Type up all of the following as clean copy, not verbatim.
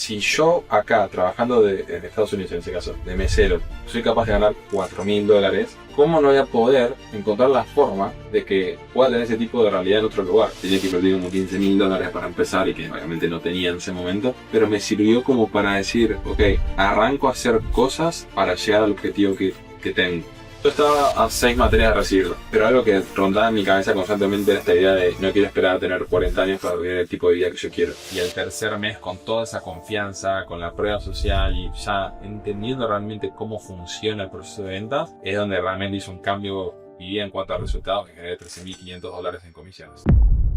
si yo acá, trabajando en Estados Unidos en ese caso, de mesero, soy capaz de ganar $4.000, ¿cómo no voy a poder encontrar la forma de que pueda tener ese tipo de realidad en otro lugar? Tenía que invertir como $15.000 para empezar y que obviamente no tenía en ese momento, pero me sirvió como para decir, ok, arranco a hacer cosas para llegar al objetivo que tengo. Yo estaba a 6 materias de recibirlo, pero algo que rondaba en mi cabeza constantemente era esta idea de no quiero esperar a tener 40 años para vivir el tipo de vida que yo quiero. Y el tercer mes, con toda esa confianza, con la prueba social y ya entendiendo realmente cómo funciona el proceso de ventas, es donde realmente hizo un cambio y en cuanto a resultados, que generé $13.500 en comisiones.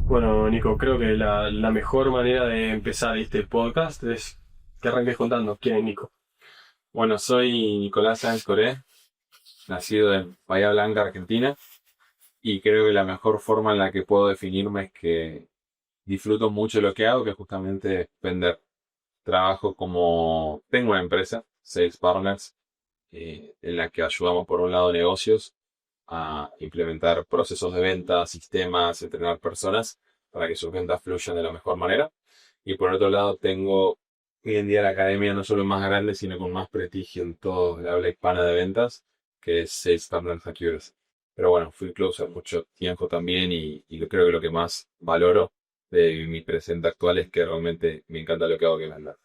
Bueno, Nico, creo que la mejor manera de empezar este podcast es que arranques contando quién es Nico. Bueno, soy Nicolás Sáenz Coré, nacido en Bahía Blanca, Argentina, y creo que la mejor forma en la que puedo definirme es que disfruto mucho lo que hago, que es justamente vender. Tengo una empresa, Sales Partners, en la que ayudamos por un lado negocios a implementar procesos de venta, sistemas, entrenar personas para que sus ventas fluyan de la mejor manera. Y por otro lado tengo hoy en día la academia no solo más grande, sino con más prestigio en todo el habla hispana de ventas, que es Sales Partners Accuracy. Pero bueno, fui closer mucho tiempo también y creo que lo que más valoro de mi presente actual es que realmente me encanta lo que hago, que es vender.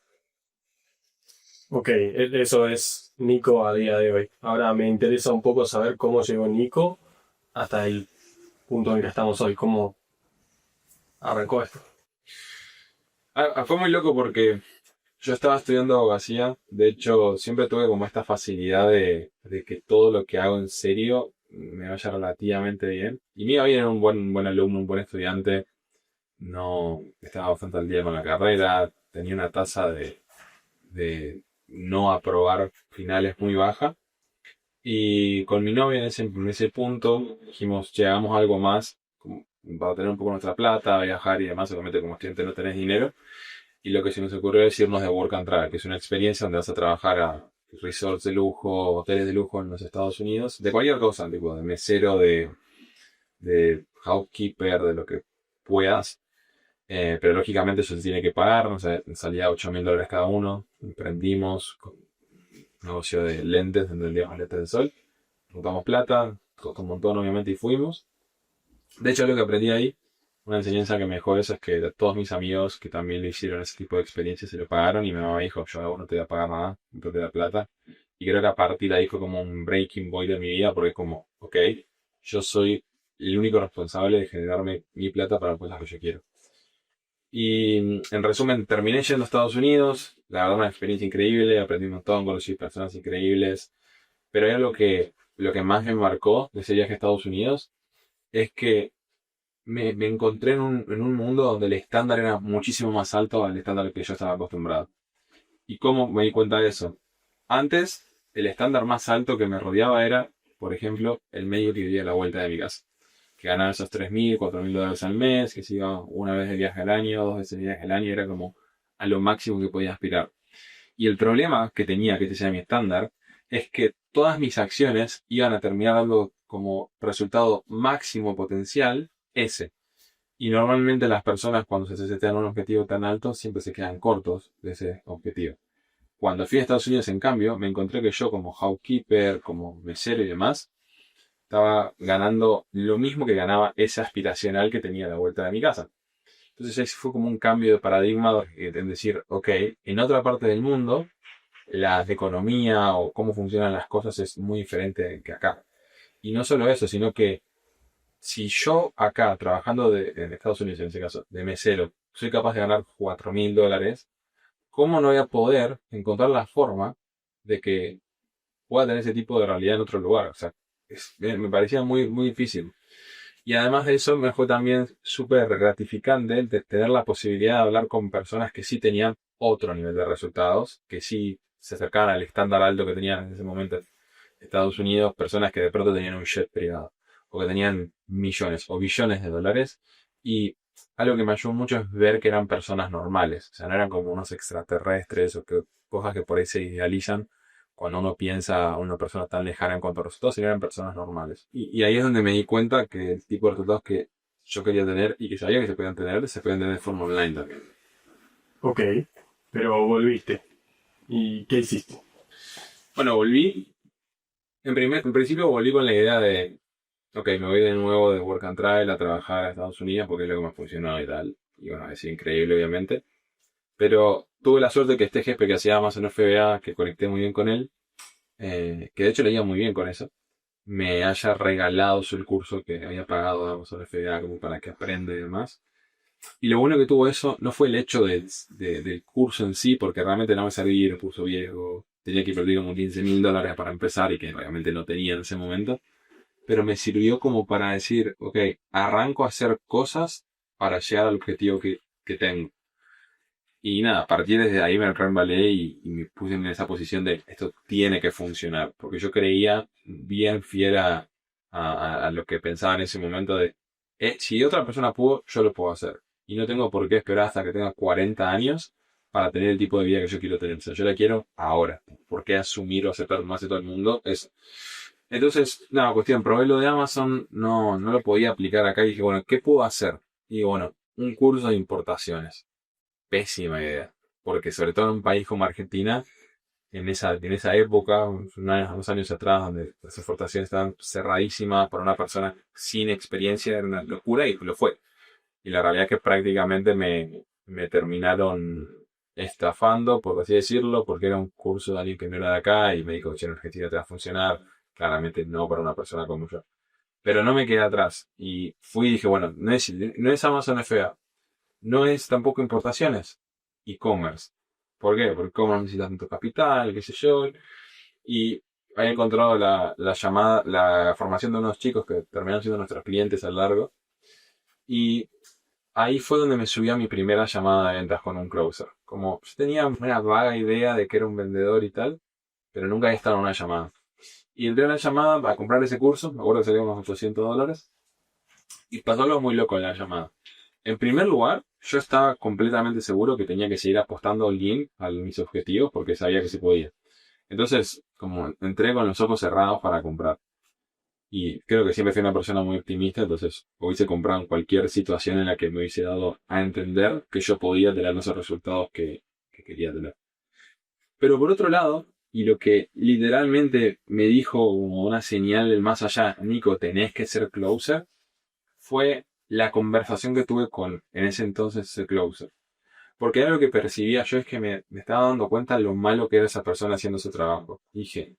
Ok, eso es Nico a día de hoy. Ahora me interesa un poco saber cómo llegó Nico hasta el punto en el que estamos hoy, cómo arrancó esto. Fue muy loco porque yo estaba estudiando abogacía. De hecho, siempre tuve como esta facilidad de que todo lo que hago en serio me vaya relativamente bien. Y me iba bien, era un buen alumno, un buen estudiante. No estaba bastante al día con la carrera. Tenía una tasa de no aprobar finales muy baja. Y con mi novia en ese punto dijimos, llegamos a algo más, como para tener un poco nuestra plata, viajar y demás. Obviamente como estudiante no tenés dinero. Y lo que se nos ocurrió es irnos de Work and Travel, que es una experiencia donde vas a trabajar a resorts de lujo, hoteles de lujo en los Estados Unidos, de cualquier cosa, tipo de mesero, de housekeeper, de lo que puedas. Pero lógicamente eso se tiene que pagar, no sé, salía $8.000 cada uno. Emprendimos con un negocio de lentes, vendíamos lentes de sol. Juntamos plata, costó un montón obviamente y fuimos. De hecho, lo que aprendí ahí, una enseñanza que me dejó eso es que todos mis amigos que también le hicieron ese tipo de experiencias se lo pagaron y mi mamá me dijo, yo no te voy a pagar nada, no te da plata. Y creo que a partir de ahí fue como un breaking point de mi vida porque es como, ok, yo soy el único responsable de generarme mi plata para las cosas que yo quiero. Y en resumen, terminé yendo a Estados Unidos, la verdad una experiencia increíble, aprendí un montón, conocí personas increíbles, pero hay algo que lo que más me marcó de ese viaje a Estados Unidos es que me encontré en un mundo donde el estándar era muchísimo más alto al estándar al que yo estaba acostumbrado. ¿Y cómo me di cuenta de eso? Antes, el estándar más alto que me rodeaba era, por ejemplo, el medio que vivía a la vuelta de mi casa. Que ganaba esos $3.000, $4.000 al mes, que se iba una vez de viaje al año, 2 veces de viaje al año, era como a lo máximo que podía aspirar. Y el problema que tenía, que este sea mi estándar, es que todas mis acciones iban a terminar dando como resultado máximo potencial ese. Y normalmente las personas cuando se setean un objetivo tan alto siempre se quedan cortos de ese objetivo. Cuando fui a Estados Unidos, en cambio, me encontré que yo como housekeeper, como mesero y demás, estaba ganando lo mismo que ganaba ese aspiracional que tenía a la vuelta de mi casa. Entonces ese fue como un cambio de paradigma en decir, ok, en otra parte del mundo, la economía o cómo funcionan las cosas es muy diferente que acá. Y no solo eso, sino que si yo acá, trabajando en Estados Unidos en ese caso, de mesero, soy capaz de ganar $4.000, ¿cómo no voy a poder encontrar la forma de que pueda tener ese tipo de realidad en otro lugar? O sea, me parecía muy, muy difícil. Y además de eso, me fue también súper gratificante de tener la posibilidad de hablar con personas que sí tenían otro nivel de resultados, que sí se acercaban al estándar alto que tenían en ese momento en Estados Unidos, personas que de pronto tenían un jet privado, o que tenían millones o billones de dólares. Y algo que me ayudó mucho es ver que eran personas normales, o sea, no eran como unos extraterrestres o cosas que por ahí se idealizan cuando uno piensa a una persona tan lejana en cuanto a resultados, sino eran personas normales. Y ahí es donde me di cuenta que el tipo de resultados que yo quería tener y que sabía que se podían tener de forma online también. Ok, Pero volviste. ¿Y qué hiciste? Bueno, volví. En principio volví con la idea de, ok, me voy de nuevo de Work and Travel a trabajar a Estados Unidos porque es lo que me funcionó y tal. Y bueno, es increíble, obviamente. Pero tuve la suerte que este jefe que hacía Amazon FBA, que conecté muy bien con él, que de hecho le iba muy bien con eso, me haya regalado el curso que había pagado de Amazon FBA como para que aprenda y demás. Y lo bueno que tuvo eso no fue el hecho del curso en sí, porque realmente no me servía, era un curso viejo, tenía que invertir como $15,000 para empezar y que obviamente no tenía en ese momento, pero me sirvió como para decir, ok, arranco a hacer cosas para llegar al objetivo que tengo. Y nada, a partir desde ahí me reembalé y me puse en esa posición de esto tiene que funcionar, porque yo creía bien fiel a lo que pensaba en ese momento de, si otra persona pudo, yo lo puedo hacer. Y no tengo por qué esperar hasta que tenga 40 años para tener el tipo de vida que yo quiero tener. O sea, yo la quiero ahora. ¿Por qué asumir o aceptar más de todo el mundo? Eso. Entonces, nada, cuestión, probé lo de Amazon, no lo podía aplicar acá y dije, bueno, ¿qué puedo hacer? Y bueno, un curso de importaciones. Pésima idea. Porque sobre todo en un país como Argentina, en esa época, unos años atrás, donde las exportaciones estaban cerradísimas para una persona sin experiencia, era una locura y lo fue. Y la realidad es que prácticamente me terminaron estafando, por así decirlo, porque era un curso de alguien que no era de acá y me dijo, che, en Argentina te va a funcionar. Claramente no para una persona como yo. Pero no me quedé atrás. Y fui y dije, bueno, no es Amazon FBA, no es tampoco importaciones, e-commerce. ¿Por qué? Porque e-commerce necesita tanto capital, qué sé yo. Y había encontrado la formación de unos chicos que terminaron siendo nuestros clientes a lo largo. Y ahí fue donde me subí a mi primera llamada de ventas con un closer. Como yo tenía una vaga idea de que era un vendedor y tal, pero nunca había estado en una llamada. Y entré a una llamada a comprar ese curso, me acuerdo que salía unos $800, y pasó algo muy loco en la llamada. En primer lugar, yo estaba completamente seguro que tenía que seguir apostando lean a mis objetivos porque sabía que se podía. Entonces, como entré con los ojos cerrados para comprar. Y creo que siempre fui una persona muy optimista, entonces hubiese comprado en cualquier situación en la que me hubiese dado a entender que yo podía tener esos resultados que quería tener. Pero por otro lado, y lo que literalmente me dijo como una señal del más allá, Nico, tenés que ser closer, fue la conversación que tuve con, en ese entonces, ese closer. Porque algo que percibía yo es que me estaba dando cuenta de lo malo que era esa persona haciendo su trabajo. Y dije,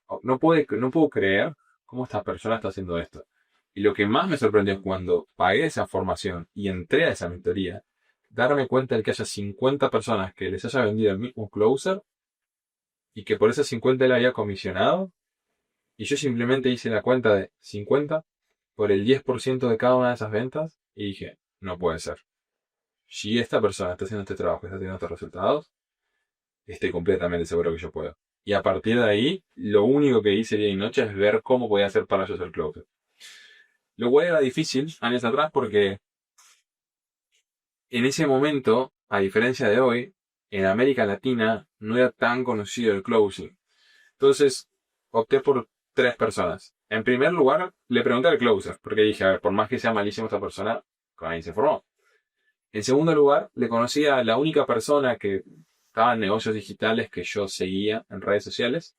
"Oh, no puedo creer cómo esta persona está haciendo esto". Y lo que más me sorprendió es cuando pagué esa formación y entré a esa mentoría, darme cuenta de que haya 50 personas que les haya vendido el mismo closer y que por esas 50 él había comisionado. Y yo simplemente hice la cuenta de 50 por el 10% de cada una de esas ventas y dije, no puede ser. Si esta persona está haciendo este trabajo, está teniendo estos resultados, estoy completamente seguro que yo puedo. Y a partir de ahí, lo único que hice día y noche es ver cómo podía hacer para yo ser closer. Lo cual era difícil años atrás porque en ese momento, a diferencia de hoy, en América Latina no era tan conocido el closing. Entonces, opté por tres personas. En primer lugar, le pregunté al closer, porque dije, a ver, por más que sea malísimo esta persona, con alguien se formó. En segundo lugar, le conocí a la única persona que estaba en negocios digitales que yo seguía en redes sociales.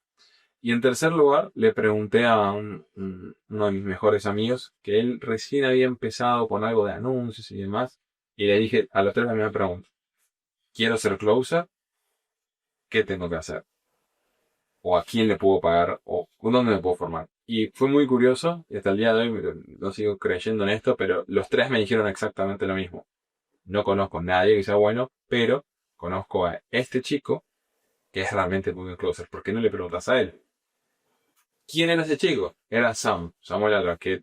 Y en tercer lugar, le pregunté a uno de mis mejores amigos, que él recién había empezado con algo de anuncios y demás. Y le dije a los tres la misma pregunta. Quiero ser closer, ¿qué tengo que hacer? ¿O a quién le puedo pagar? ¿O dónde me puedo formar? Y fue muy curioso, y hasta el día de hoy no sigo creyendo en esto, pero los tres me dijeron exactamente lo mismo. No conozco a nadie que sea bueno, pero conozco a este chico que es realmente muy buen closer. ¿Por qué no le preguntas a él? ¿Quién era ese chico? Era Samuel Alba, que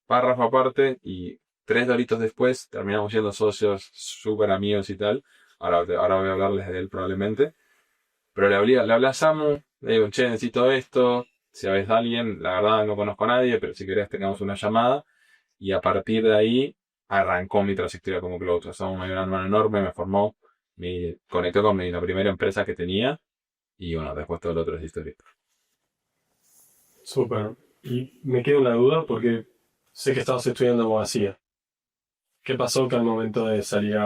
párrafo aparte y 3 doritos después terminamos siendo socios súper amigos y tal. Ahora voy a hablarles de él probablemente. Pero le hablé a Samu, le digo, che, necesito esto. Si ves a alguien, la verdad no conozco a nadie, pero si querés tengamos una llamada. Y a partir de ahí arrancó mi trayectoria como closer. Samu me dio una mano enorme, me formó, me conectó con la primera empresa que tenía. Y bueno, después todo lo otro es historia. Súper. Y me queda una duda porque sé que estabas estudiando abogacía. ¿Qué pasó que al momento de salir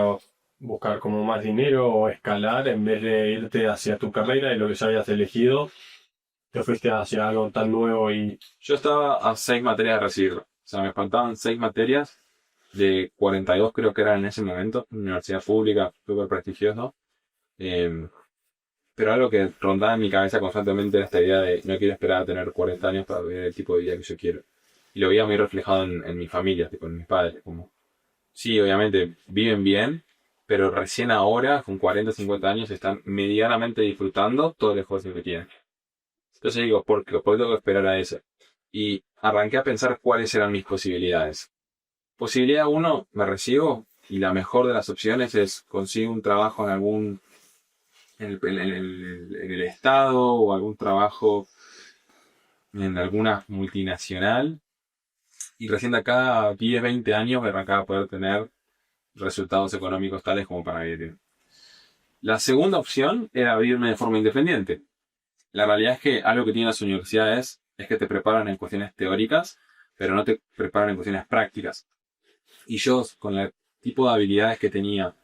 buscar como más dinero o escalar en vez de irte hacia tu carrera y lo que ya habías elegido, te fuiste hacia algo tan nuevo y... Yo estaba a 6 materias de recibirlo. O sea, me faltaban 6 materias de 42 creo que eran en ese momento. Universidad pública, súper prestigioso. Eh, pero algo que rondaba en mi cabeza constantemente era esta idea de no quiero esperar a tener 40 años para vivir el tipo de vida que yo quiero. Y lo veía muy reflejado en mi familia, tipo en mis padres. Como, sí, obviamente viven bien, pero recién ahora, con 40 50 años, están medianamente disfrutando todo el esfuerzo que tienen. Entonces digo, ¿por qué tengo que esperar a eso? Y arranqué a pensar cuáles eran mis posibilidades. Posibilidad uno, me recibo y la mejor de las opciones es conseguir un trabajo en algún, en el estado o algún trabajo en alguna multinacional. Y recién de acá a 10, 20 años me arrancaba a poder tener resultados económicos tales como para vivir. La segunda opción era abrirme de forma independiente. La realidad es que algo que tienen las universidades es que te preparan en cuestiones teóricas, pero no te preparan en cuestiones prácticas. Y yo, con el tipo de habilidades que tenía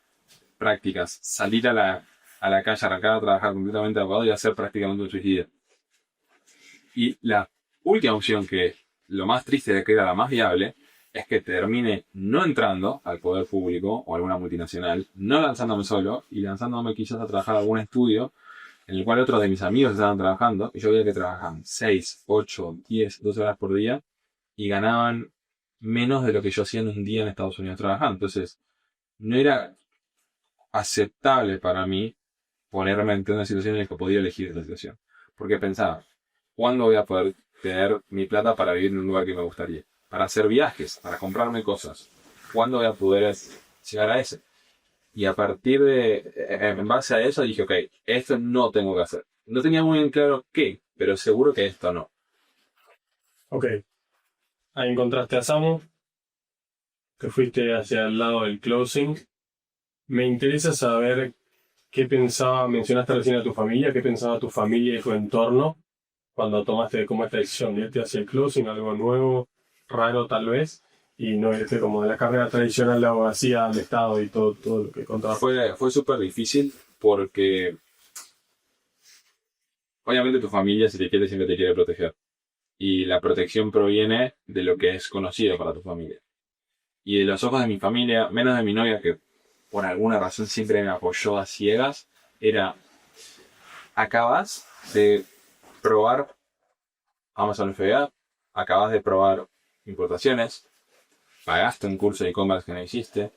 prácticas, salir a la calle, arrancar a trabajar completamente abogado y hacer prácticamente un suicidio. Y la última opción, que lo más triste de que era la más viable, es que termine no entrando al poder público o a alguna multinacional, no lanzándome solo y lanzándome quizás a trabajar a algún estudio en el cual otros de mis amigos estaban trabajando y yo veía que trabajaban 6, 8, 10, 12 horas por día y ganaban menos de lo que yo hacía en un día en Estados Unidos trabajando. Entonces, no era aceptable para mí ponerme en una situación en la que podía elegir esta situación. Porque pensaba, ¿cuándo voy a poder tener mi plata para vivir en un lugar que me gustaría? Para hacer viajes, para comprarme cosas. ¿Cuándo voy a poder llegar a ese? Y a partir en base a eso dije, ok, esto no tengo que hacer. No tenía muy bien claro qué, pero seguro que esto no. Ok, ahí encontraste a Samu, te fuiste hacia el lado del closing. Me interesa saber qué pensaba, mencionaste recién a tu familia, qué pensaba tu familia y tu entorno cuando tomaste como esta decisión de irte hacia el closing, algo nuevo, raro tal vez, y no irte como de la carrera tradicional de abogacía al Estado y todo lo que contabas. Fue súper difícil porque obviamente tu familia, si te quiere, siempre te quiere proteger. Y la protección proviene de lo que es conocido para tu familia. Y de los ojos de mi familia, menos de mi novia, que por alguna razón siempre me apoyó a ciegas, era, acabas de probar Amazon FBA, acabas de probar importaciones, pagaste un curso de e-commerce que no hiciste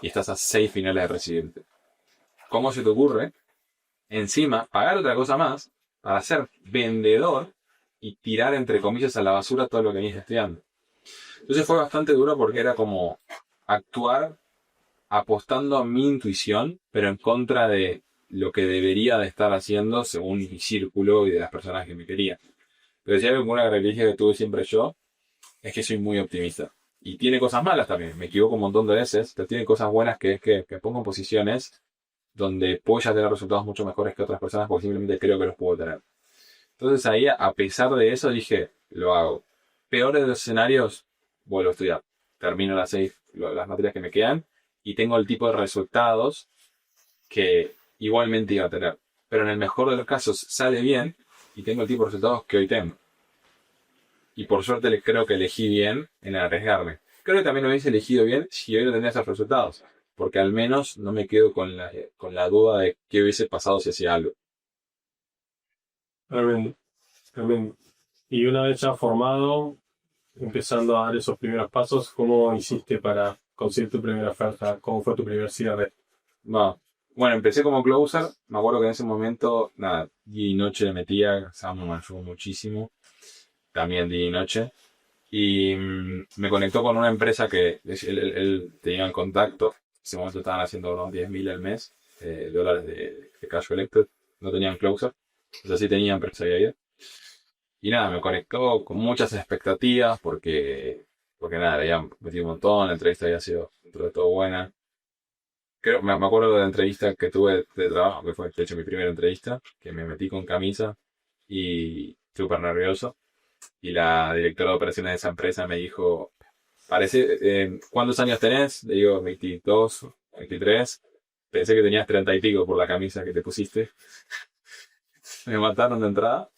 y estás a 6 finales de recibirte. ¿Cómo se te ocurre encima pagar otra cosa más para ser vendedor y tirar entre comillas a la basura todo lo que venís estudiando? Entonces fue bastante duro porque era como actuar apostando a mi intuición, pero en contra de lo que debería de estar haciendo según mi círculo y de las personas que me querían. Pero si hay alguna característica que tuve siempre yo, es que soy muy optimista. Y tiene cosas malas también, me equivoco un montón de veces, pero tiene cosas buenas que es que pongo en posiciones donde puedo ya tener resultados mucho mejores que otras personas porque simplemente creo que los puedo tener. Entonces ahí, a pesar de eso, dije, lo hago. Peor de los escenarios, vuelvo a estudiar. Termino las materias que me quedan y tengo el tipo de resultados que igualmente iba a tener. Pero en el mejor de los casos sale bien y tengo el tipo de resultados que hoy tengo. Y por suerte creo que elegí bien en arriesgarme. Creo que también lo hubiese elegido bien si hoy no tendría esos resultados. Porque al menos no me quedo con la duda de qué hubiese pasado si hacía algo. Tremendo, tremendo. Y una vez ya formado, empezando a dar esos primeros pasos, ¿cómo hiciste para conseguir tu primera oferta? ¿Cómo fue tu primer cierre? Va. Bueno, empecé como closer. Me acuerdo que en ese momento, nada, día y noche le metía. Samu me ayudó muchísimo. También día y noche. Y me conectó con una empresa que él tenía en contacto. En ese momento estaban haciendo unos 10.000 al mes, dólares de cash collected. No tenían closer. O sea, sí tenían, pero se había ido. Y nada, me conectó con muchas expectativas porque nada, le habían metido un montón. La entrevista había sido, dentro de todo, buena. Me acuerdo de la entrevista que tuve de trabajo, que fue de hecho mi primera entrevista, que me metí con camisa y súper nervioso. Y la directora de operaciones de esa empresa me dijo, ¿cuántos años tenés? Le digo, 22, 23. pensé que tenías 30 y pico por la camisa que te pusiste. Me mataron de entrada.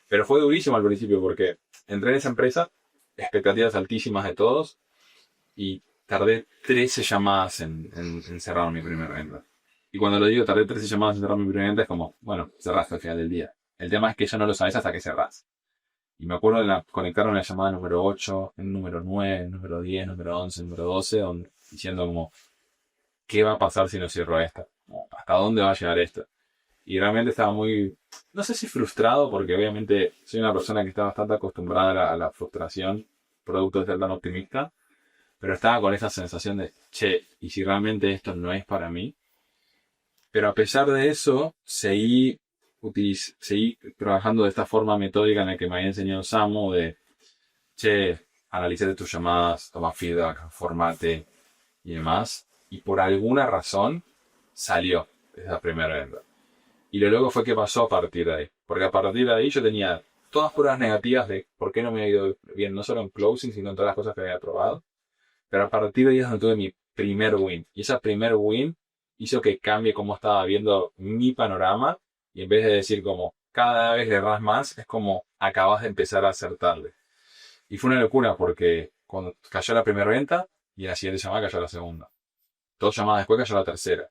Pero fue durísimo al principio porque entré en esa empresa, expectativas altísimas de todos, y tardé 13 llamadas en cerrar mi primera venta. Y cuando lo digo, tardé 13 llamadas en cerrar mi primera venta, es como, bueno, cerraste al final del día. El tema es que eso no lo sabes hasta que cerrás. Y me acuerdo de conectaron la llamada número 8, el número 9, el número 10, número 11, el número 12, diciendo como, ¿qué va a pasar si no cierro esta? Como, ¿hasta dónde va a llegar esto? Y realmente estaba muy, no sé si frustrado, porque obviamente soy una persona que está bastante acostumbrada a la frustración, producto de ser tan optimista, pero estaba con esa sensación de, che, ¿y si realmente esto no es para mí? Pero a pesar de eso, seguí trabajando de esta forma metódica en la que me había enseñado Samu, de, che, analicé tus llamadas, toma feedback, formate y demás. Y por alguna razón salió esa primera venta. Y lo luego fue que pasó a partir de ahí. Porque a partir de ahí yo tenía todas pruebas negativas de por qué no me había ido bien, no solo en closing, sino en todas las cosas que había probado. Pero a partir de ahí es donde tuve mi primer win. Y esa primer win hizo que cambie cómo estaba viendo mi panorama. Y en vez de decir como cada vez le erras más, es como acabas de empezar a acertarle. Y fue una locura porque cuando cayó la primera venta y en la siguiente llamada cayó la segunda. 2 llamadas después cayó la tercera.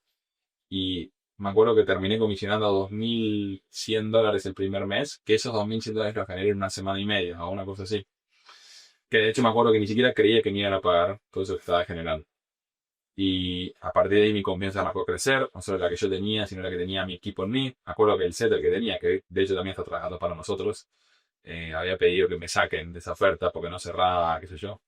Y me acuerdo que terminé comisionando a $2.100 el primer mes, que esos $2.100 los generé en una semana y media o una cosa así. Que de hecho me acuerdo que ni siquiera creía que me iban a pagar todo eso que estaba generando. Y a partir de ahí mi confianza arrancó a crecer, no solo la que yo tenía, sino la que tenía mi equipo en mí. Me acuerdo que el setter que tenía, que de hecho también está trabajando para nosotros, había pedido que me saquen de esa oferta porque no cerraba, qué sé yo.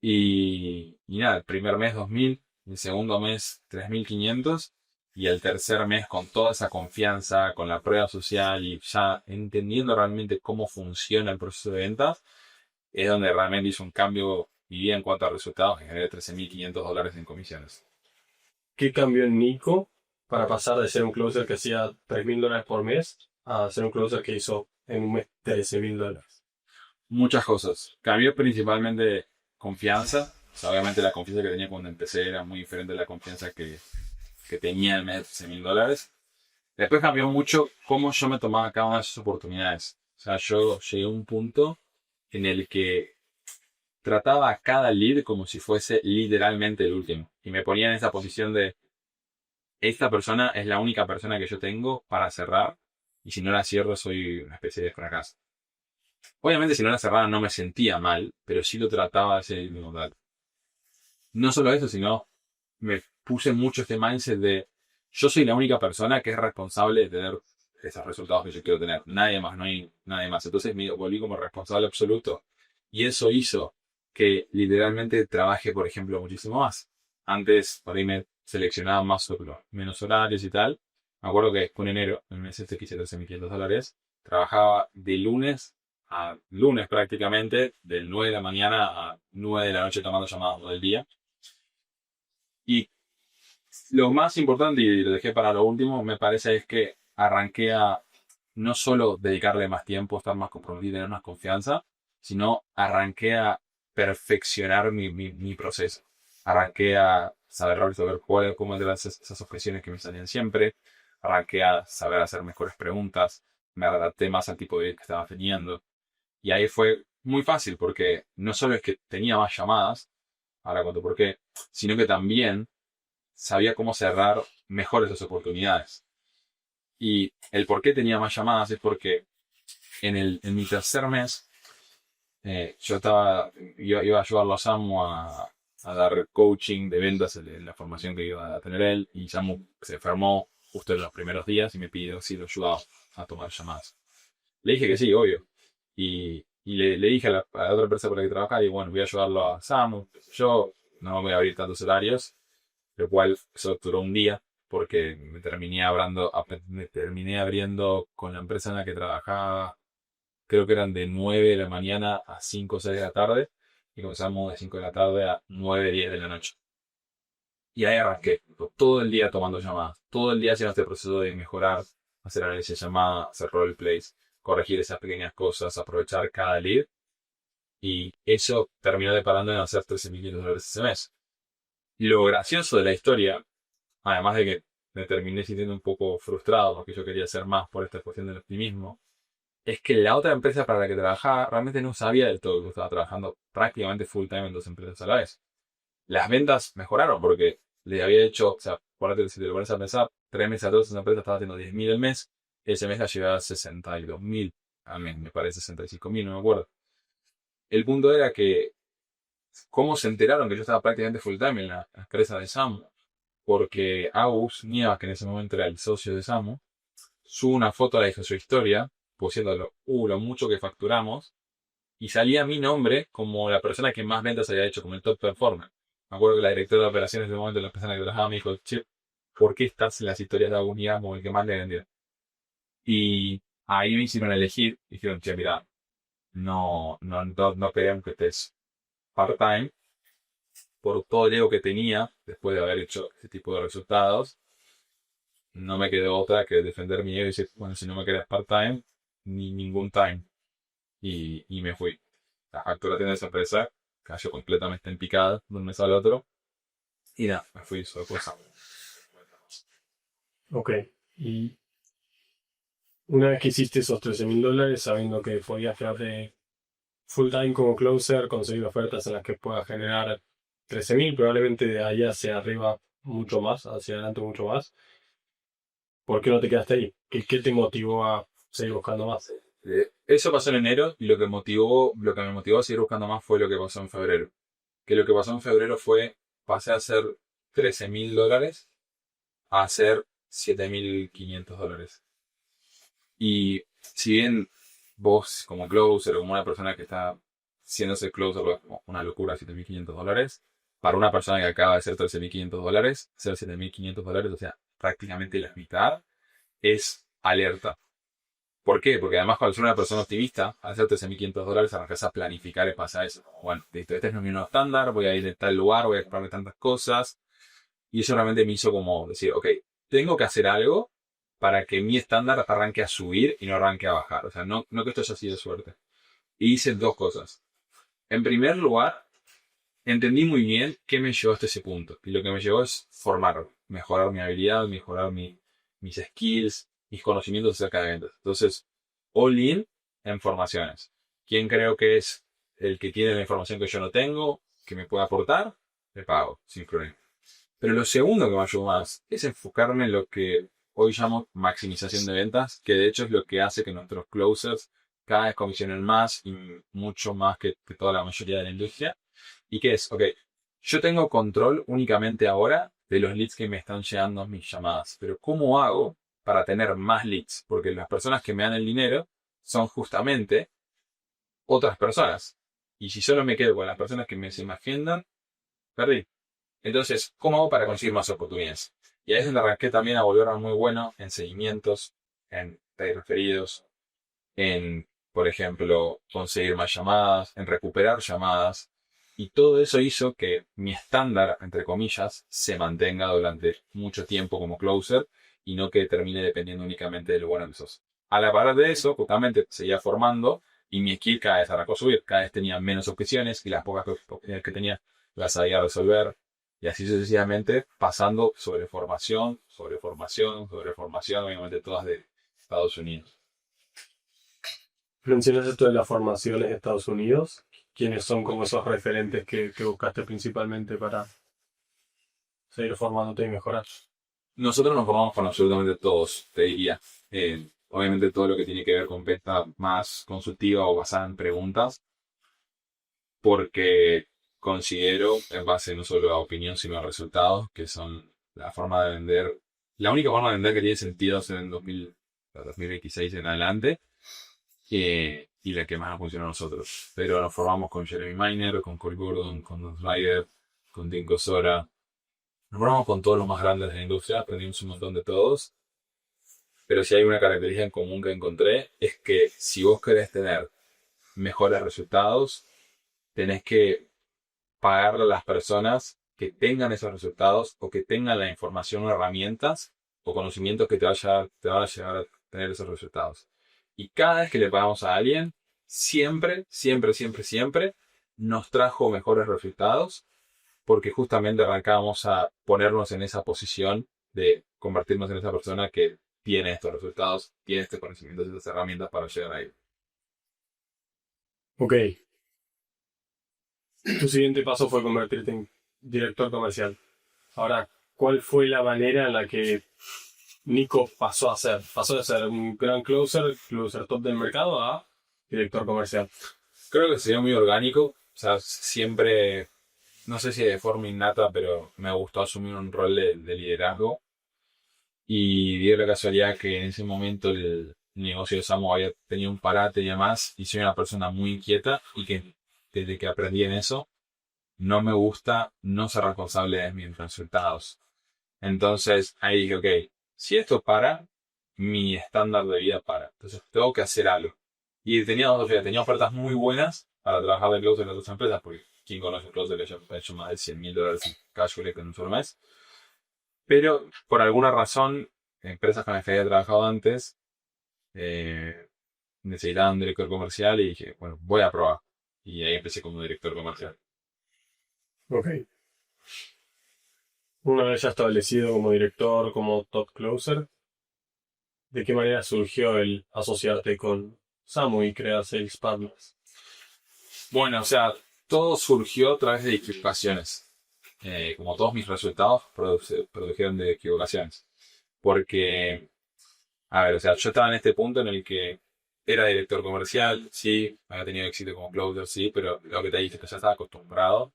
Y nada, el primer mes 2.000, el segundo mes 3.500 y el tercer mes con toda esa confianza, con la prueba social y ya entendiendo realmente cómo funciona el proceso de ventas, es donde realmente hizo un cambio mi vida en cuanto a resultados, que generé $13.500 en comisiones. ¿Qué cambió en Nico para pasar de ser un closer que hacía $3.000 por mes a ser un closer que hizo en un mes $13.000? Muchas cosas. Cambió principalmente confianza. O sea, obviamente la confianza que tenía cuando empecé era muy diferente a la confianza que tenía en el mes de $13.000. Después cambió mucho cómo yo me tomaba cada una de esas oportunidades. O sea, yo llegué a un punto en el que trataba a cada lead como si fuese literalmente el último. Y me ponía en esa posición de, esta persona es la única persona que yo tengo para cerrar. Y si no la cierro soy una especie de fracaso. Obviamente si no la cerraba no me sentía mal, pero sí lo trataba de ese mismo tal. No solo eso, sino me puse mucho este mindset de, yo soy la única persona que es responsable de tener esos resultados que yo quiero tener. Nadie más, no hay nadie más. Entonces me volví como responsable absoluto. Y eso hizo que literalmente trabaje, por ejemplo, muchísimo más. Antes, por ahí me seleccionaba más sobre menos horarios y tal. Me acuerdo que en enero, en el mes este que hice $13.500, trabajaba de lunes a lunes prácticamente, del 9 de la mañana a 9 de la noche tomando llamadas todo el día. Y lo más importante, y lo dejé para lo último, me parece es que arranqué a no solo dedicarle más tiempo, estar más comprometido, tener más confianza, sino arranqué a perfeccionar mi proceso. Arranqué a saber resolver cómo eran esas objeciones que me salían siempre. Arranqué a saber hacer mejores preguntas. Me adapté más al tipo de vida que estaba teniendo. Y ahí fue muy fácil porque no solo es que tenía más llamadas, ahora cuento por qué, sino que también sabía cómo cerrar mejor esas oportunidades. Y el por qué tenía más llamadas es porque en mi tercer mes yo iba a ayudarlo a Samu a dar coaching de ventas en la formación que iba a tener él, y Samu se enfermó justo en los primeros días y me pidió si lo ayudaba a tomar llamadas. Le dije que sí, obvio. Y le dije a la otra empresa por la que trabajaba, y bueno, voy a ayudarlo a Samu. Yo no voy a abrir tantos horarios, lo cual eso duró un día, porque me terminé abriendo con la empresa en la que trabajaba, creo que eran de 9 de la mañana a 5 o 6 de la tarde, y comenzamos de 5 de la tarde a 9 10 de la noche. Y ahí arranqué, todo el día tomando llamadas, todo el día haciendo este proceso de mejorar, hacer análisis de llamadas, hacer roleplays, corregir esas pequeñas cosas, aprovechar cada lead, y eso terminó deparando en hacer $13.500 ese mes. Lo gracioso de la historia, además de que me terminé sintiendo un poco frustrado porque yo quería hacer más por esta cuestión del optimismo, es que la otra empresa para la que trabajaba realmente no sabía del todo que estaba trabajando prácticamente full time en dos empresas a la vez. Las ventas mejoraron porque le había hecho, o sea, ponete, si te lo pones a pensar, 3 meses atrás esa empresa estaba haciendo 10.000 al mes, ese mes la llevaba a 62.000 al mes, me parece 65.000, no me acuerdo. El punto era que, ¿cómo se enteraron que yo estaba prácticamente full time en la empresa de Samu? Porque Agus Nievas, que en ese momento era el socio de Samu, sube una foto a la de su historia, pusiéndolo, lo mucho que facturamos, y salía mi nombre como la persona que más ventas había hecho, como el top performer. Me acuerdo que la directora de operaciones de un momento, la persona que trabajaba, me dijo, che, ¿por qué estás en las historias de Agus Nievas como el que más le vendía? Y ahí me hicieron elegir, dijeron, che, mira, no queremos que estés part-time, por todo el ego que tenía, después de haber hecho ese tipo de resultados, no me quedó otra que defender mi ego y decir, bueno, si no me quedas part-time, ni ningún time. Y me fui. La facturación de esa empresa cayó completamente en picada de un mes al otro. Y nada, me fui solo por Samu. Ok. Y una vez que hiciste esos $13.000, sabiendo que podías quedarte full time como closer, conseguir ofertas en las que puedas generar 13.000, probablemente de ahí hacia arriba mucho más, hacia adelante mucho más. ¿Por qué no te quedaste ahí? ¿Qué te motivó a seguir buscando más? Eso pasó en enero y lo que me motivó a seguir buscando más fue lo que pasó en febrero. Que lo que pasó en febrero fue, pasé a hacer $13.000 a hacer $7.500. Y si bien vos como closer o como una persona que está siéndose closer, una locura, $7.500, para una persona que acaba de hacer $13.500, hacer $7.500, o sea, prácticamente la mitad, es alerta. ¿Por qué? Porque además cuando soy una persona optimista, al hacer $13.500 arrancas a planificar y pasa eso. Bueno, listo, este es mi nuevo estándar, voy a ir a tal lugar, voy a comprarme tantas cosas. Y eso realmente me hizo como decir, ok, tengo que hacer algo para que mi estándar arranque a subir y no arranque a bajar. O sea, no que esto haya sido suerte. Y hice dos cosas. En primer lugar, entendí muy bien qué me llevó hasta ese punto. Y lo que me llevó es formar, mejorar mi habilidad, mejorar mis skills, mis conocimientos acerca de ventas. Entonces, all in en formaciones. ¿Quién creo que es el que tiene la información que yo no tengo, que me puede aportar? Le pago, sin problema. Pero lo segundo que me ayudó más es enfocarme en lo que hoy llamo maximización de ventas, que de hecho es lo que hace que nuestros closers cada vez comisionen más y mucho más que toda la mayoría de la industria. Y que es, ok, yo tengo control únicamente ahora de los leads que me están llegando a mis llamadas, pero ¿cómo hago para tener más leads? Porque las personas que me dan el dinero son justamente otras personas. Y si solo me quedo con las personas que se me agendan, perdí. Entonces, ¿cómo hago para conseguir más oportunidades? Y ahí es donde arranqué también a volverme muy bueno en seguimientos, en pedir referidos, en, por ejemplo, conseguir más llamadas, en recuperar llamadas. Y todo eso hizo que mi estándar, entre comillas, se mantenga durante mucho tiempo como closer y no que termine dependiendo únicamente de lo bueno que sos. A la par de eso, justamente seguía formando y mi skill cada vez arrancó a subir. Cada vez tenía menos objeciones y las pocas objeciones que tenía las sabía resolver. Y así sucesivamente, pasando sobre formación, sobre formación, sobre formación, obviamente todas de Estados Unidos. Mencionas esto de las formaciones de Estados Unidos. ¿Quiénes son como esos referentes que buscaste principalmente para seguir formándote y mejorar? Nosotros nos formamos con absolutamente todos, te diría. Obviamente todo lo que tiene que ver con venta más consultiva o basada en preguntas, porque considero, en base no solo a opinión, sino a resultados, que son la forma de vender, la única forma de vender que tiene sentido es en 2026 en adelante, y la que más nos funciona a nosotros. Pero nos formamos con Jeremy Miner, con Cory Gordon, con Don Snyder, con Dinko Sora. Nos formamos con todos los más grandes de la industria, aprendimos un montón de todos. Pero si hay una característica en común que encontré, es que si vos querés tener mejores resultados, tenés que pagarle a las personas que tengan esos resultados o que tengan la información o herramientas o conocimientos que te van a llegar a tener esos resultados. Y cada vez que le pagamos a alguien, siempre, siempre, siempre, siempre nos trajo mejores resultados porque justamente arrancamos a ponernos en esa posición de convertirnos en esa persona que tiene estos resultados, tiene este conocimiento, estas herramientas para llegar ahí. Ok, tu siguiente paso fue convertirte en director comercial. Ahora, ¿cuál fue la manera en la que Nico pasó a ser? Pasó de ser un gran closer top del mercado, a director comercial. Creo que sería muy orgánico, o sea, siempre, no sé si de forma innata, pero me gustó asumir un rol de liderazgo. Y dio la casualidad que en ese momento el negocio de Samu había tenido un parate y demás, y soy una persona muy inquieta y que desde que aprendí en eso, no me gusta no ser responsable de mis resultados. Entonces ahí dije, ok, si esto para, mi estándar de vida para. Entonces tengo que hacer algo. Y tenía dos opciones, tenía ofertas muy buenas para trabajar de closer en otras empresas, porque quien conoce closer que haya hecho más de $100.000 en cash flow en un solo mes. Pero por alguna razón, empresas con las que había trabajado antes necesitaban un director comercial y dije, bueno, voy a probar. Y ahí empecé como director comercial. Ok. Una vez ya establecido como director, como top closer, ¿de qué manera surgió el asociarte con Samu y crear Sales Partners? Bueno, o sea, todo surgió a través de equivocaciones. Como todos mis resultados produjeron de equivocaciones. Porque, a ver, o sea, yo estaba en este punto en el que era director comercial, sí, había tenido éxito como closer, sí, pero lo que te dije, que ya estaba acostumbrado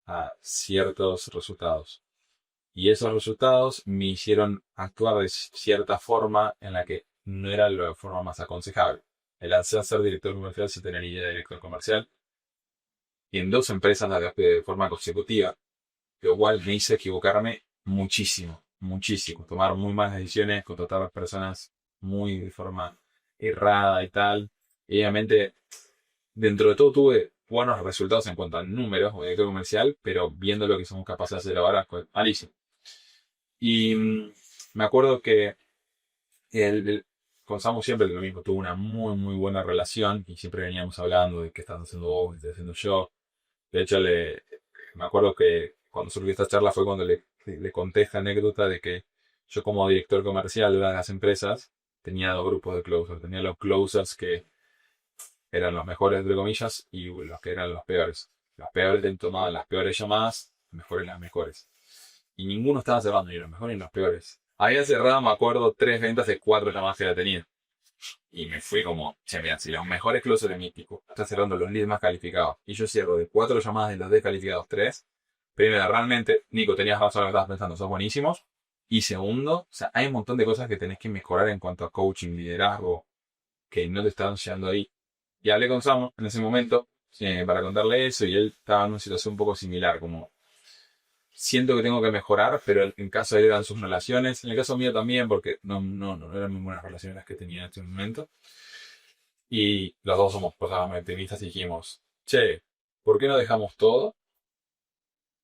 a ciertos resultados. Y esos resultados me hicieron actuar de cierta forma en la que no era la forma más aconsejable. El hacer ser director comercial sin tener idea de director comercial. Y en dos empresas de forma consecutiva, lo cual me hizo equivocarme muchísimo, muchísimo. Tomar muy malas decisiones, contratar a personas muy de forma errada y tal. Y obviamente, dentro de todo tuve buenos resultados en cuanto a números como director comercial, pero viendo lo que somos capaces de hacer ahora fue malísimo. Y me acuerdo que con Samu siempre lo mismo, tuvo una muy, muy buena relación y siempre veníamos hablando de qué estás haciendo vos, qué estoy haciendo yo. De hecho, me acuerdo que cuando surgió esta charla fue cuando le conté esta anécdota de que yo como director comercial de una de las empresas tenía dos grupos de closers. Tenía los closers que eran los mejores, entre comillas, y los que eran los peores. Los peores tomaban las peores llamadas, los mejores las mejores. Y ninguno estaba cerrando, ni los mejores ni los peores. Había cerrado, me acuerdo, 3 ventas de 4 llamadas que la tenía. Y me fui como, che, mira, si los mejores closers de mi equipo están cerrando los leads más calificados y yo cierro de 4 llamadas de los descalificados 3, primero, realmente, Nico, tenías razón en lo que estabas pensando, sos buenísimos. Y segundo, o sea, hay un montón de cosas que tenés que mejorar en cuanto a coaching, liderazgo, que no te están llegando ahí. Y hablé con Samu en ese momento para contarle eso y él estaba en una situación un poco similar, como siento que tengo que mejorar, pero en caso de él eran sus relaciones, en el caso mío también, porque no eran muy buenas relaciones las que tenía en este momento. Y los dos somos personas muy optimistas y dijimos, che, ¿por qué no dejamos todo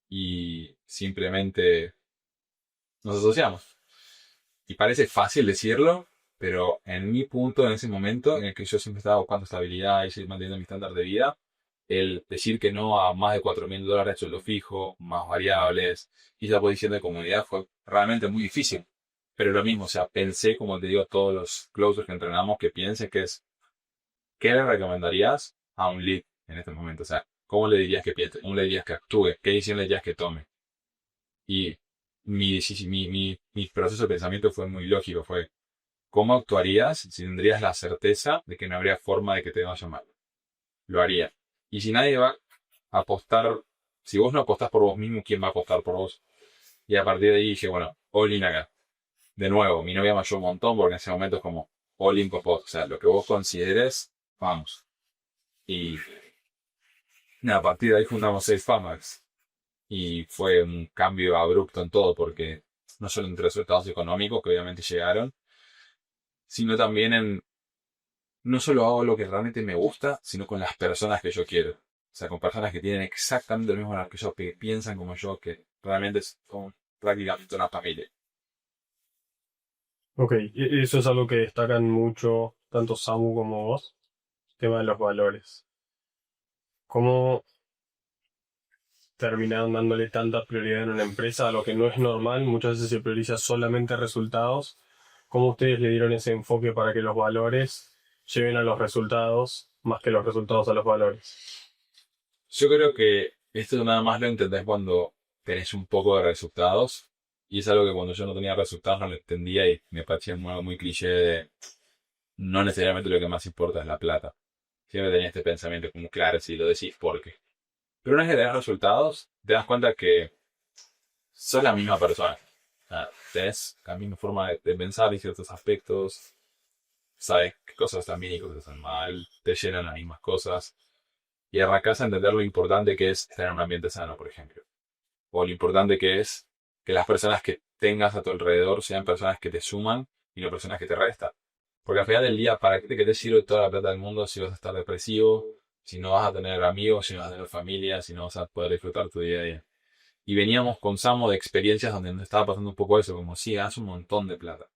y simplemente nos asociamos? Y parece fácil decirlo, pero en mi punto, en ese momento, en el que yo siempre estaba buscando estabilidad y seguir manteniendo mi estándar de vida, el decir que no a más de $4.000 sueldo fijo, más variables y esa posición de comunidad fue realmente muy difícil. Pero lo mismo, o sea, pensé, como te digo, a todos los closers que entrenamos, que piensen que es, ¿qué le recomendarías a un lead en este momento? O sea, ¿cómo le dirías que piense? ¿Cómo le dirías que actúe? ¿Qué decisión le dirías que tome? Y mi proceso de pensamiento fue muy lógico, fue, ¿cómo actuarías si tendrías la certeza de que no habría forma de que te vaya mal? Lo haría. Y si nadie va a apostar, si vos no apostás por vos mismo, ¿quién va a apostar por vos? Y a partir de ahí dije, bueno, all in acá. De nuevo, mi novia me ayudó un montón porque en ese momento es como all in con vos. O sea, lo que vos consideres, vamos. Y nada, a partir de ahí fundamos Safe Farmers. Y fue un cambio abrupto en todo porque no solo entre resultados económicos que obviamente llegaron, sino también en no solo hago lo que realmente me gusta, sino con las personas que yo quiero. O sea, con personas que tienen exactamente lo mismo que yo, que piensan como yo, que realmente son prácticamente una familia. Ok, eso es algo que destacan mucho tanto Samu como vos, el tema de los valores. ¿Cómo terminaron dándole tanta prioridad en una empresa a lo que no es normal. Muchas veces se prioriza solamente resultados. ¿Cómo ustedes le dieron ese enfoque para que los valores lleven a los resultados más que los resultados a los valores? Yo creo que esto nada más lo entendés cuando tenés un poco de resultados. Y es algo que cuando yo no tenía resultados no lo entendía y me parecía algo muy cliché de no necesariamente lo que más importa es la plata. Siempre tenía este pensamiento como, claro, si lo decís, ¿por qué? Pero una vez que tenés resultados, te das cuenta que sos la misma persona. O sea, tenés la misma forma de pensar en ciertos aspectos, sabes qué cosas están bien y qué cosas están mal, te llenan las mismas cosas. Y arrancás a entender lo importante que es estar en un ambiente sano, por ejemplo. O lo importante que es que las personas que tengas a tu alrededor sean personas que te suman y no personas que te restan. Porque al final del día, ¿para qué te sirve toda la plata del mundo si vas a estar depresivo, si no vas a tener amigos, si no vas a tener familia, si no vas a poder disfrutar tu día a día? Y veníamos con Samo de experiencias donde nos estaba pasando un poco eso, como si ganas un montón de plata.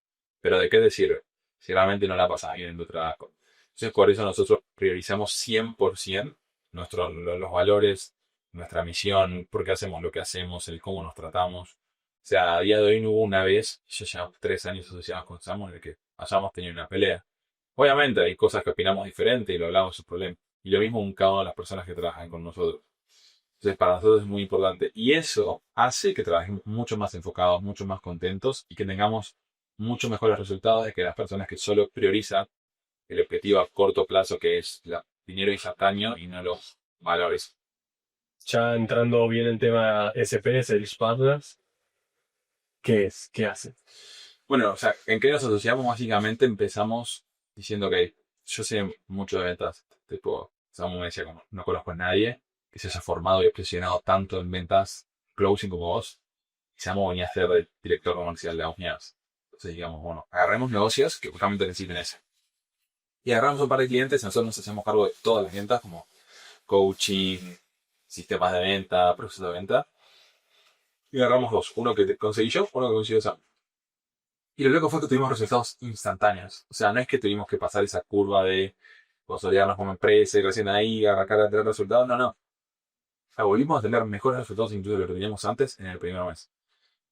Pero ¿de qué te sirve? Si realmente no la pasas bien en tu trabajo. Entonces por eso nosotros priorizamos 100% los valores, nuestra misión, por qué hacemos lo que hacemos, el cómo nos tratamos. O sea, a día de hoy no hubo una vez, ya llevamos 3 años asociados con Samo, en el que hayamos tenido una pelea. Obviamente hay cosas que opinamos diferente y lo hablamos sin problema. Y lo mismo con cada una de las personas que trabajan con nosotros. Entonces, para nosotros es muy importante. Y eso hace que trabajemos mucho más enfocados, mucho más contentos y que tengamos mucho mejores resultados de que las personas que solo priorizan el objetivo a corto plazo, que es el dinero instantáneo y no los valores. Ya entrando bien en tema SP, Sales Partners, ¿qué es? ¿Qué hace? Bueno, o sea, ¿en qué nos asociamos? Básicamente empezamos diciendo que yo sé mucho de ventas. Tipo, Samu me decía como, no conozco a nadie que se haya formado y obsesionado tanto en ventas closing como vos. Y Samu venía a ser el director comercial de Auneas. Entonces digamos, bueno, agarremos negocios que justamente necesiten eso. Y agarramos un par de clientes y nosotros nos hacemos cargo de todas las ventas, como coaching, sistemas de venta, proceso de venta. Y agarramos dos, uno que conseguí yo, uno que consiguió Sam. Y lo loco fue que tuvimos resultados instantáneos. O sea, no es que tuvimos que pasar esa curva de consolidarnos como empresa y recién ahí arrancar a tener resultados. No, no. O sea, volvimos a tener mejores resultados incluso de lo que teníamos antes en el primer mes.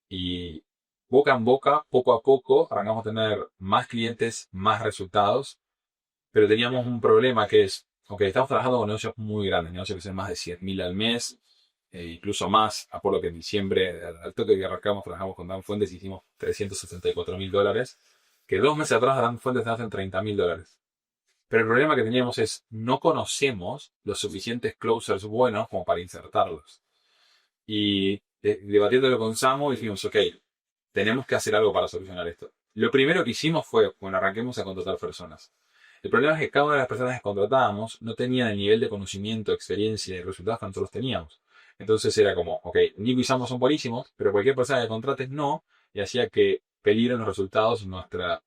Y boca en boca, poco a poco, arrancamos a tener más clientes, más resultados. Pero teníamos un problema que es, ok, estamos trabajando con negocios muy grandes, negocios que son más de 100.000 al mes, incluso más, a por lo que en diciembre, al toque que arrancamos, trabajamos con Dan Fuentes y hicimos $364.000, que 2 meses atrás Dan Fuentes hacen $30.000. Pero el problema que teníamos es, no conocemos los suficientes closers buenos como para insertarlos. Y debatiéndolo con Samo, dijimos, ok, tenemos que hacer algo para solucionar esto. Lo primero que hicimos fue, bueno, arranquemos a contratar personas. El problema es que cada una de las personas que contratábamos no tenía el nivel de conocimiento, experiencia y resultados que nosotros teníamos. Entonces era como, ok, Nico y Samo son buenísimos, pero cualquier persona que contrates no, y hacía que peligren los resultados nuestra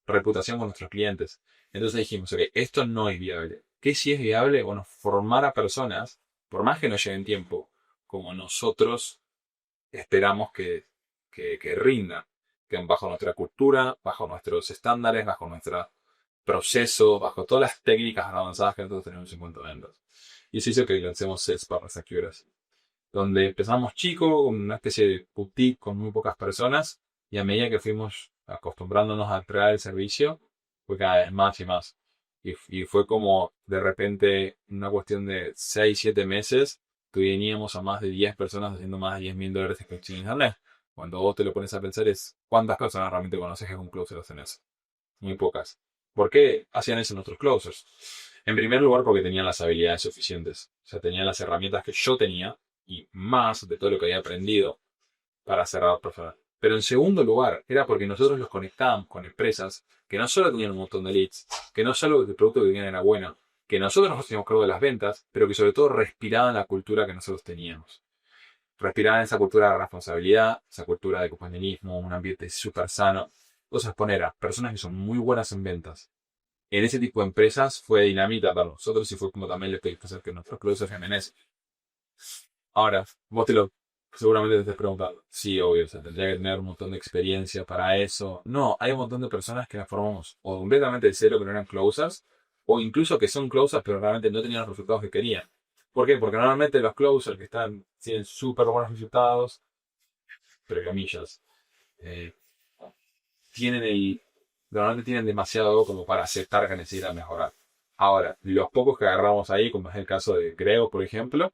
reputación con nuestros clientes. Entonces dijimos, ok, esto no es viable. ¿Qué sí es viable? Bueno, formar a personas, por más que nos lleven tiempo, como nosotros esperamos que rindan, que bajo nuestra cultura, bajo nuestros estándares, bajo nuestro proceso, bajo todas las técnicas avanzadas que nosotros tenemos en cuanto a ventas. Y eso hizo que lancemos Sales Partners Accuracy, donde empezamos chico, con una especie de boutique con muy pocas personas, y a medida que fuimos acostumbrándonos a crear el servicio, fue cada vez más y más. Y fue como de repente una cuestión de 6 7 meses, teníamos a más de 10 personas haciendo más de $10.000 de coaching en internet. Cuando vos te lo pones a pensar es cuántas personas realmente conoces que un closer hacen eso. Muy pocas. ¿Por qué hacían eso nuestros closers? En primer lugar porque tenían las habilidades suficientes. O sea, tenían las herramientas que yo tenía y más de todo lo que había aprendido para cerrar personas. Pero en segundo lugar, era porque nosotros los conectábamos con empresas que no solo tenían un montón de leads, que no solo el producto que tenían era bueno, que nosotros nos hacíamos cargo de las ventas, pero que sobre todo respiraban la cultura que nosotros teníamos. Respiraban esa cultura de responsabilidad, esa cultura de compañerismo, un ambiente súper sano. Entonces poner a personas que son muy buenas en ventas en ese tipo de empresas fue dinamita para nosotros y fue como también le pedimos hacer que nuestros productos FMNS. Ahora, vos seguramente te estés preguntando. Sí, obvio, o sea, tendría que tener un montón de experiencia para eso. No, hay un montón de personas que las formamos o completamente de cero que no eran closers, o incluso que son closers pero realmente no tenían los resultados que querían. ¿Por qué? Porque normalmente los closers tienen súper buenos resultados, pero comillas, eh, tienen normalmente tienen demasiado ego como para aceptar que necesitan mejorar. Ahora, los pocos que agarramos ahí, como es el caso de Grego, por ejemplo,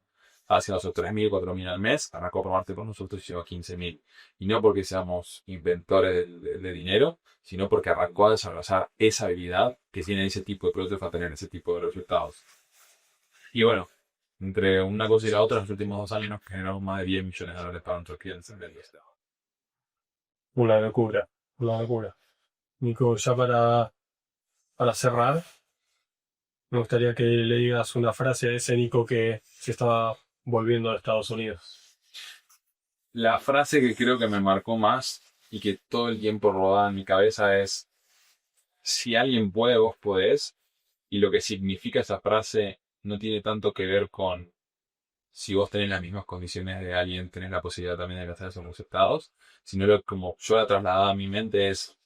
haciendo esos 3.000, 4.000 al mes, arrancó a probarte con nosotros y llegó a 15.000. Y no porque seamos inventores de dinero, sino porque arrancó a desarrollar esa habilidad que tiene ese tipo de productos para tener ese tipo de resultados. Y bueno, entre una cosa y la otra, en los últimos 2 años nos generamos más de 10 millones de dólares para nuestros clientes en ventas. Una locura, una locura. Nico, ya para cerrar, me gustaría que le digas una frase a ese Nico que se estaba volviendo a Estados Unidos. La frase que creo que me marcó más y que todo el tiempo rodaba en mi cabeza es, si alguien puede, vos podés. Y lo que significa esa frase no tiene tanto que ver con si vos tenés las mismas condiciones de alguien, tenés la posibilidad también de alcanzar esos resultados, sino como yo la trasladaba a mi mente es,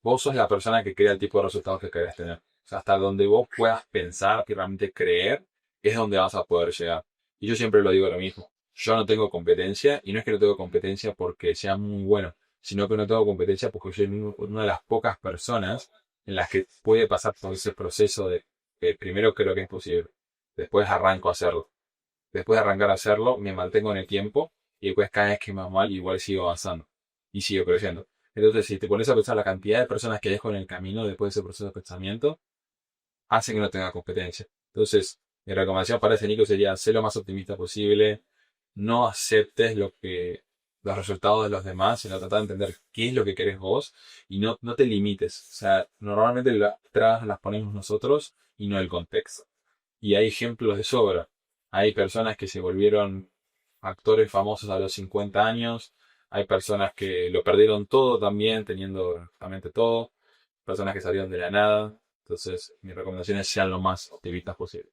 vos sos la persona que crea el tipo de resultados que querés tener. O sea, hasta donde vos puedas pensar y realmente creer, es donde vas a poder llegar. Y yo siempre lo digo lo mismo. Yo no tengo competencia, y no es que no tengo competencia porque sea muy bueno, sino que no tengo competencia porque soy una de las pocas personas en las que puede pasar por ese proceso de que primero creo que es posible, después arranco a hacerlo. Después de arrancar a hacerlo, me mantengo en el tiempo y después cada vez que me va mal, igual sigo avanzando y sigo creciendo. Entonces, si te pones a pensar la cantidad de personas que dejo en el camino después de ese proceso de pensamiento, hace que no tenga competencia. Entonces, mi recomendación para ese Nico sería ser lo más optimista posible, no aceptes los resultados de los demás, sino tratar de entender qué es lo que querés vos y no te limites. O sea, normalmente las trabas las ponemos nosotros y no el contexto. Y hay ejemplos de sobra. Hay personas que se volvieron actores famosos a los 50 años. Hay personas que lo perdieron todo también, teniendo realmente todo. Personas que salieron de la nada. Entonces, mi recomendación es sean lo más optimistas posible.